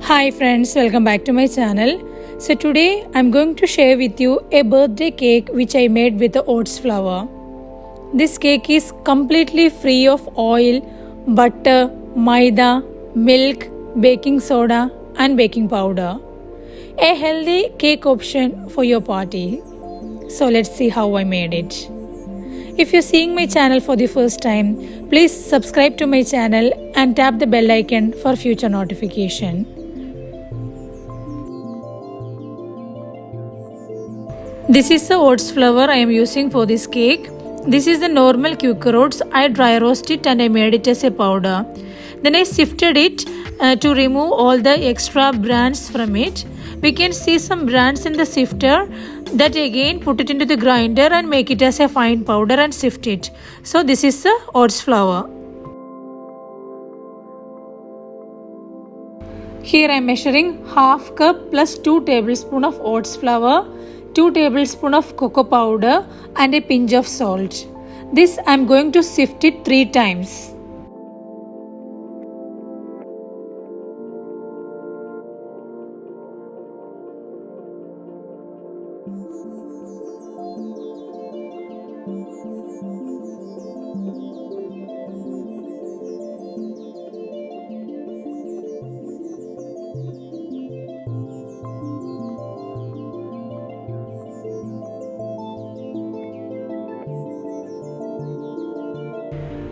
Hi friends, welcome back to my channel. So today I'm going to share with you a birthday cake which I made with the oats flour. This cake is completely free of oil, butter, maida, milk, baking soda and baking powder. A healthy cake option for your party. So let's see how I made it. If you're seeing my channel for the first time, please subscribe to my channel and tap the bell icon for future notification. This is the oats flour I am using for this cake. This is the normal Quaker oats. I dry roast it and I made it as a powder. Then I sifted it to remove all the extra brands from it. We can see some brands in the sifter. That again put it into the grinder and make it as a fine powder and sift it. So this is the oats flour. Here I am measuring half cup plus 2 tablespoons of oats flour, 2 tablespoons of cocoa powder and a pinch of salt. This I am going to sift it 3 times.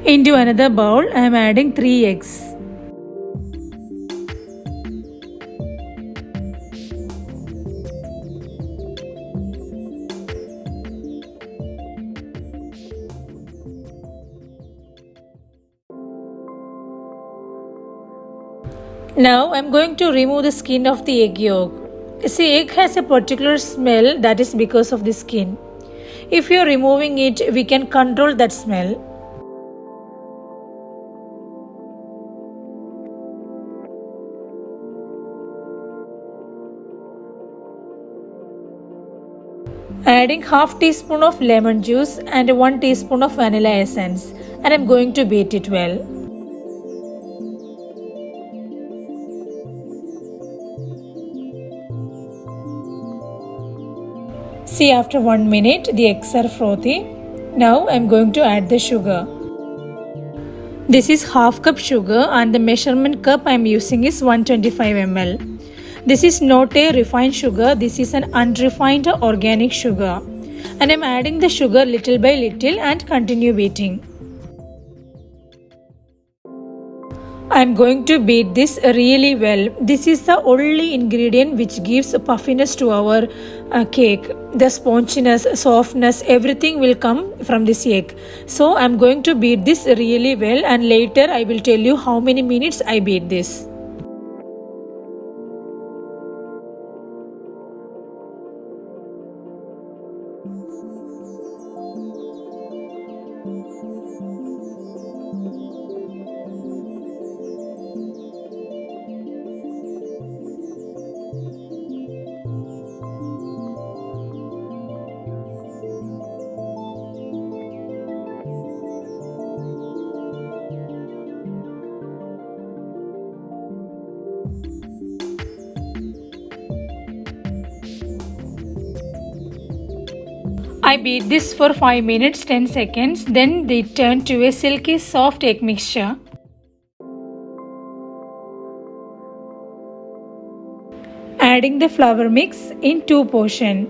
Into another bowl, I am adding 3 eggs. Now I am going to remove the skin of the egg yolk. See, egg has a particular smell, that is because of the skin. If you are removing it, we can control that smell. Adding half teaspoon of lemon juice and 1 teaspoon of vanilla essence, and I am going to beat it well. See, after 1 minute the eggs are frothy. Now I am going to add the sugar. This is half cup sugar and the measurement cup I am using is 125 ml. This is not a refined sugar, this is an unrefined organic sugar. And I am adding the sugar little by little and continue beating. I am going to beat this really well. This is the only ingredient which gives puffiness to our cake. The sponginess, softness, everything will come from this egg. So I am going to beat this really well and later I will tell you how many minutes I beat this. I beat this for 5 minutes 10 seconds, then they turn to a silky soft egg mixture. Adding the flour mix in 2 portions.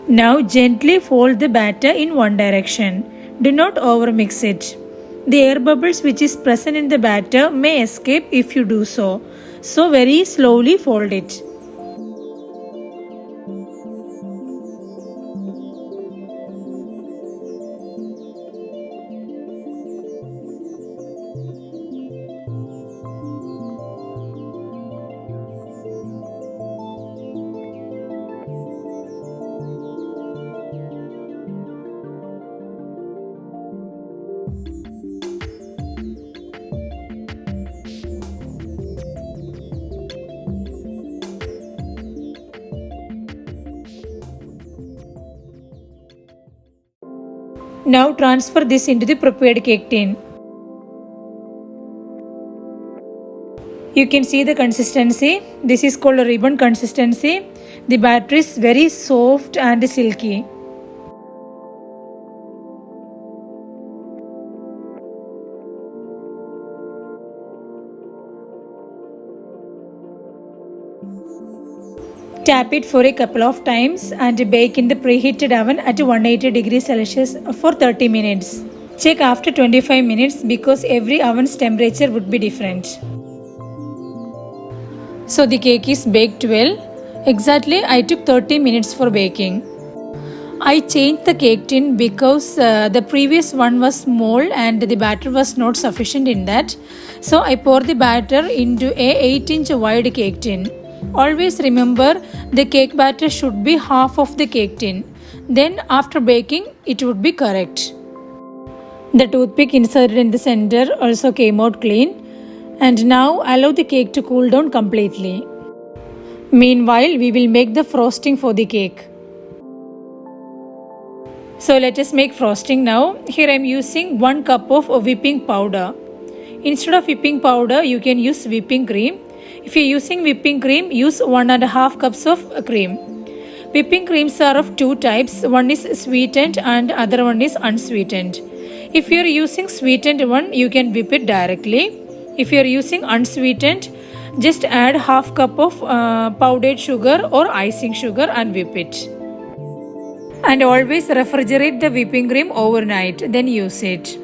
Now gently fold the batter in one direction. Do not overmix it. The air bubbles which is present in the batter may escape if you do so. So very slowly fold it. Now transfer this into the prepared cake tin. You can see the consistency. This is called a ribbon consistency. The batter is very soft and silky. Tap it for a couple of times and bake in the preheated oven at 180 degrees Celsius for 30 minutes. Check after 25 minutes because every oven's temperature would be different. So the cake is baked well. Exactly, I took 30 minutes for baking. I changed the cake tin because the previous one was small and the batter was not sufficient in that. So I poured the batter into a 8-inch wide cake tin. Always remember the cake batter should be half of the cake tin. Then after baking it would be correct. The toothpick inserted in the center also came out clean. And now allow the cake to cool down completely. Meanwhile, we will make the frosting for the cake. So let us make frosting now. Here I am using 1 cup of whipping powder. Instead of whipping powder, you can use whipping cream. If you are using whipping cream, use 1.5 cups of cream. Whipping creams are of 2 types. One is sweetened and other one is unsweetened. If you are using sweetened one, you can whip it directly. If you are using unsweetened, just add half cup of powdered sugar or icing sugar and whip it. And always refrigerate the whipping cream overnight, then use it.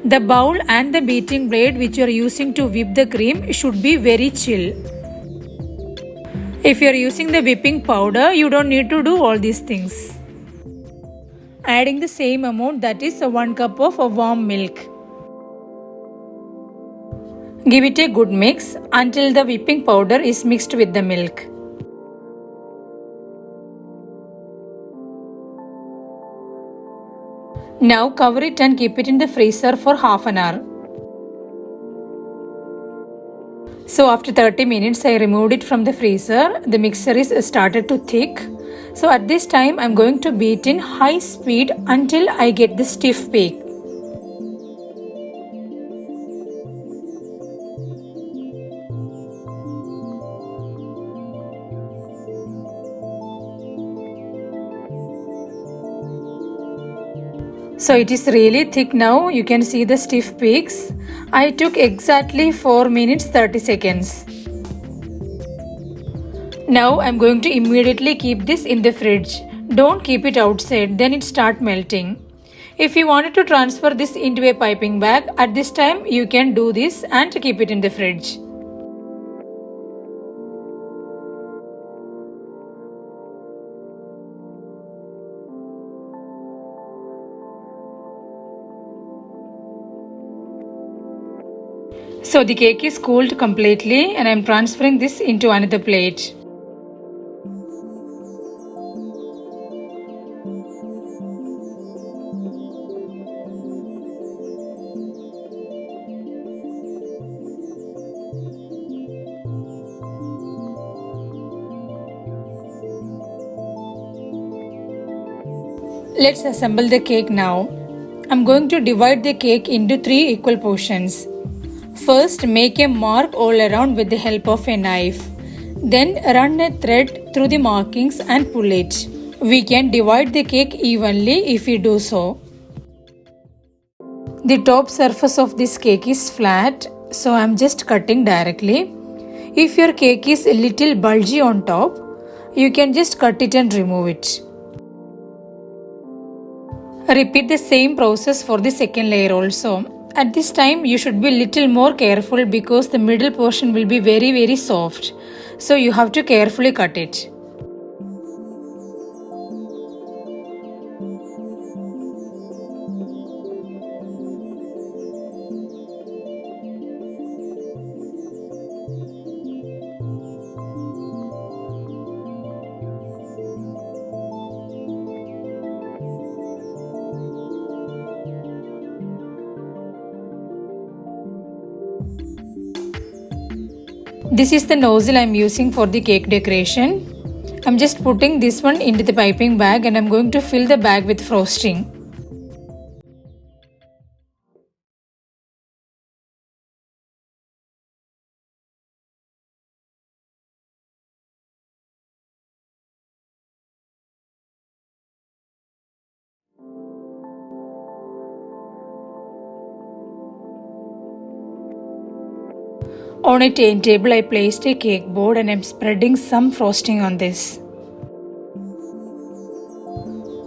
The bowl and the beating blade which you are using to whip the cream should be very chill. If you are using the whipping powder, you don't need to do all these things. Adding the same amount, that is 1 cup of warm milk. Give it a good mix until the whipping powder is mixed with the milk. Now cover it and keep it in the freezer for half an hour. So after 30 minutes I removed it from the freezer. The mixture is started to thick. So at this time I am going to beat in high speed until I get the stiff peak. So it is really thick now. You can see the stiff peaks. I took exactly 4 minutes 30 seconds. Now I am going to immediately keep this in the fridge. Don't keep it outside, then it start melting. If you wanted to transfer this into a piping bag, at this time you can do this and keep it in the fridge. So the cake is cooled completely and I am transferring this into another plate. Let's assemble the cake now. I'm going to divide the cake into 3 equal portions. First, make a mark all around with the help of a knife. Then run a thread through the markings and pull it. We can divide the cake evenly if we do so. The top surface of this cake is flat, so I'm just cutting directly. If your cake is a little bulgy on top, you can just cut it and remove it. Repeat the same process for the second layer also. At this time you should be little more careful because the middle portion will be very soft. So you have to carefully cut it. This is the nozzle I am using for the cake decoration. I am just putting this one into the piping bag and I am going to fill the bag with frosting. On a table, I placed a cake board and I'm spreading some frosting on this.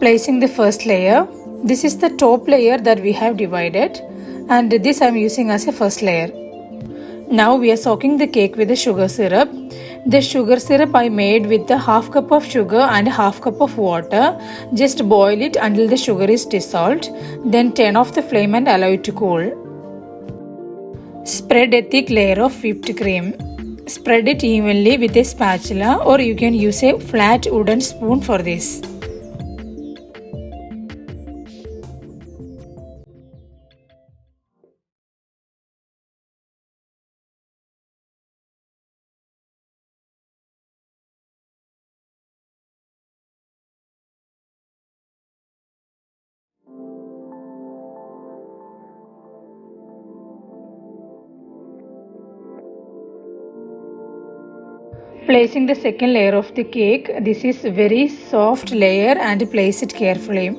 Placing the first layer. This is the top layer that we have divided, and this I am using as a first layer. Now we are soaking the cake with the sugar syrup. The sugar syrup I made with a half cup of sugar and half cup of water. Just boil it until the sugar is dissolved. Then turn off the flame and allow it to cool. Spread a thick layer of whipped cream. Spread it evenly with a spatula, or you can use a flat wooden spoon for this. Placing the second layer of the cake, this is very soft layer, and place it carefully.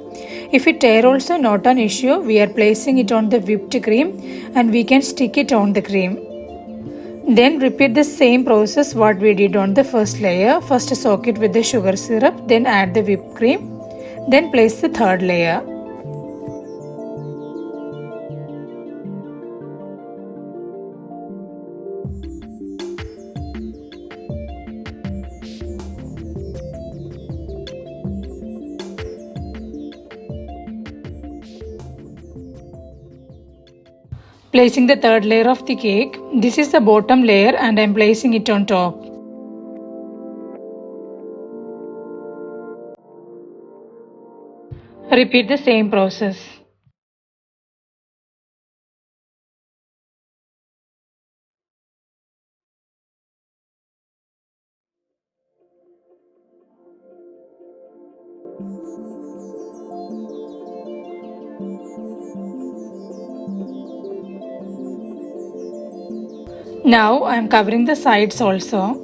If it tear also not an issue, we are placing it on the whipped cream and we can stick it on the cream. Then repeat the same process what we did on the first layer. First soak it with the sugar syrup, then add the whipped cream, then place the third layer. Placing the third layer of the cake. This is the bottom layer and I am placing it on top. Repeat the same process. Now I am covering the sides also.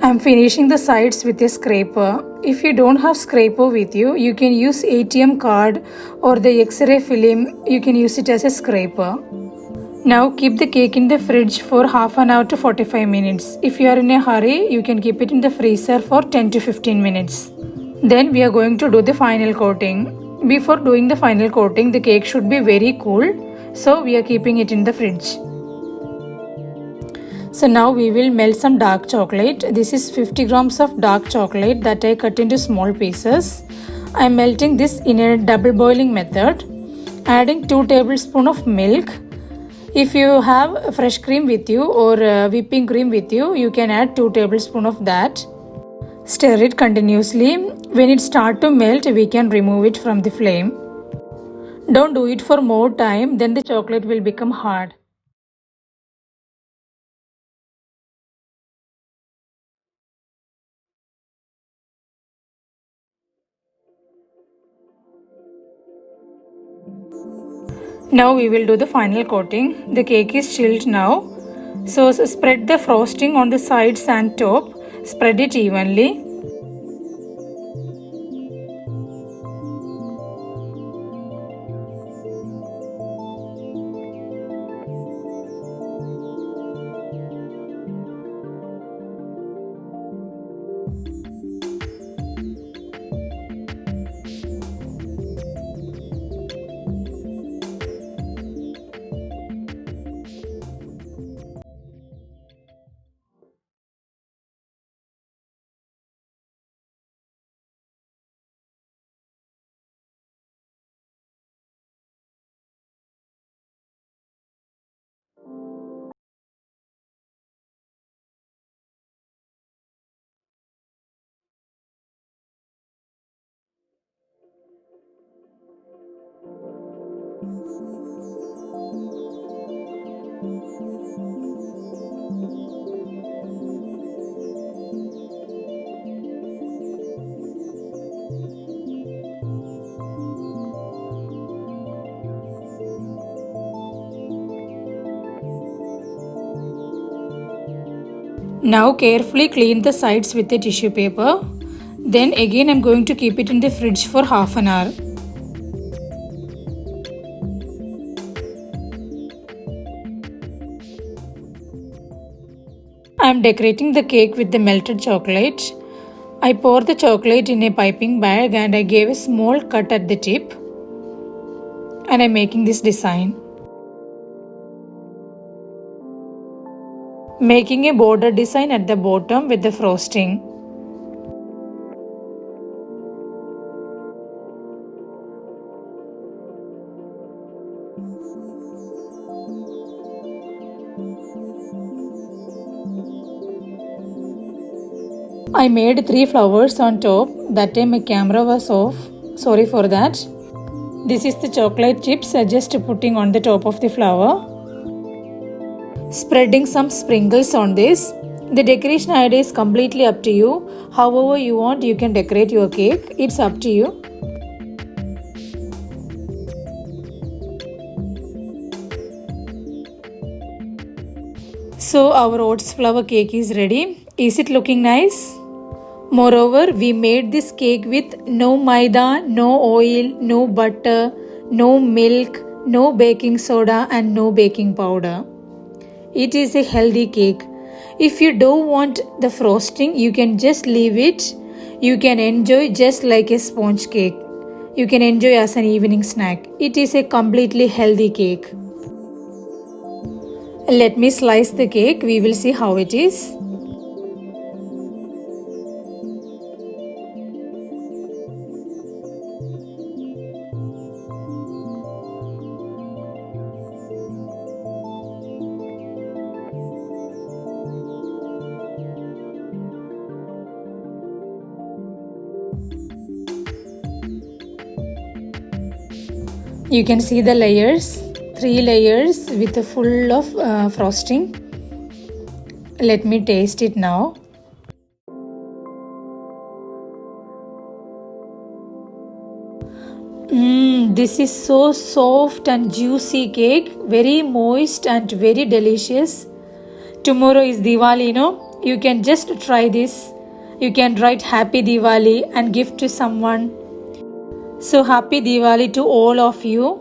I am finishing the sides with a scraper. If you don't have scraper with you, you can use ATM card or the X-ray film. You can use it as a scraper. Now keep the cake in the fridge for half an hour to 45 minutes. If you are in a hurry, you can keep it in the freezer for 10 to 15 minutes. Then we are going to do the final coating. Before doing the final coating, the cake should be very cool. So we are keeping it in the fridge. So now we will melt some dark chocolate. This is 50 grams of dark chocolate that I cut into small pieces. I am melting this in a double boiling method. Adding 2 tablespoons of milk. If you have fresh cream with you or whipping cream with you, you can add 2 tablespoons of that. Stir it continuously. When it starts to melt, we can remove it from the flame. Don't do it for more time, then the chocolate will become hard. Now we will do the final coating. The cake is chilled now. So spread the frosting on the sides and top. Spread it evenly. Now carefully clean the sides with a tissue paper. Then again I'm going to keep it in the fridge for half an hour. I'm decorating the cake with the melted chocolate. I pour the chocolate in a piping bag and I gave a small cut at the tip. And I'm making this design. Making a border design at the bottom with the frosting. I made 3 flowers on top. That time my camera was off. Sorry for that. This is the chocolate chips just putting on the top of the flower. Spreading some sprinkles on this. The decoration idea is completely up to you. However you want, you can decorate your cake. It's up to you. So our oats flour cake is ready. Is it looking nice? Moreover, we made this cake with no maida, no oil, no butter, no milk, no baking soda and no baking powder. It is a healthy cake. If you don't want the frosting, you can just leave it. You can enjoy just like a sponge cake. You can enjoy as an evening snack. It is a completely healthy cake. Let me slice the cake. We will see how it is. You can see the layers, 3 layers with a full of frosting. Let me taste it now. This is so soft and juicy cake, very moist and very delicious. Tomorrow is Diwali, no? You can just try this. You can write Happy Diwali and gift to someone. So happy Diwali to all of you.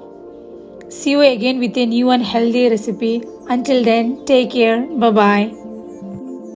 See you again with a new and healthy recipe. Until then, take care. Bye-bye.